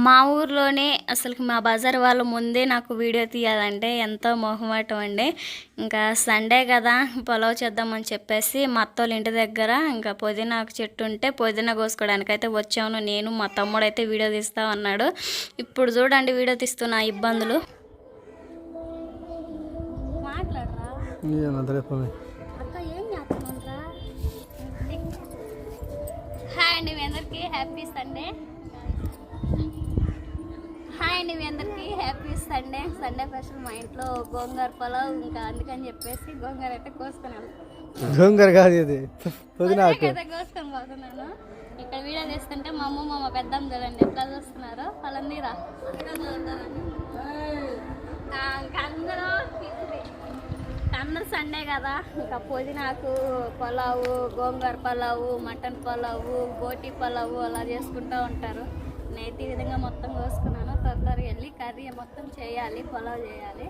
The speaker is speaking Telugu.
మా ఊర్లోనే అసలుకి మా బజార్ వాళ్ళ ముందే నాకు వీడియో తీయాలంటే ఎంతో మొహమాటం అండి. ఇంకా సండే కదా పొలావ్ చేద్దామని చెప్పేసి మా అత్తోళ్ళ ఇంటి దగ్గర ఇంకా పుదీనాకు చెట్టు ఉంటే పుదీనా కోసుకోవడానికైతే వచ్చాను. నేను మా తమ్ముడు అయితే వీడియో తీస్తా ఉన్నాడు. ఇప్పుడు చూడండి వీడియో తీస్తున్న ఇబ్బందులు. మాట్లాడరా అక్క, ఏం చేస్తున్నారా? హాయ్ అండి, మీ అందరికీ హ్యాపీ సండే. హాయ్ అండి, మీ అందరికీ హ్యాపీ సండే. సండే స్పెషల్ మా ఇంట్లో గోంగూర పొలావ్, ఇంకా అందుకని చెప్పేసి గోంగూర అయితే కోసుకొని వెళ్తాను. గోంగూర కాదు ఇది, అయితే కోసుకొని పోతున్నాను. ఇక్కడ వీడియో తీస్తుంటే మా అమ్మ మా పెద్దమ్మ చూడండి ఎట్లా చూస్తున్నారు. వాళ్ళందరూ అందరూ సండే కదా, ఇంకా పుదీనాకు పొలావు, గోంగూర పొలావు, మటన్ పొలావు, బోటి పొలావు అలా చేసుకుంటూ ఉంటారు. నేనైతే ఈ విధంగా మొత్తం కోసుకున్నాను. త్వరగా వెళ్ళి కర్రీ మొత్తం చేయాలి, పొలావ్ చేయాలి.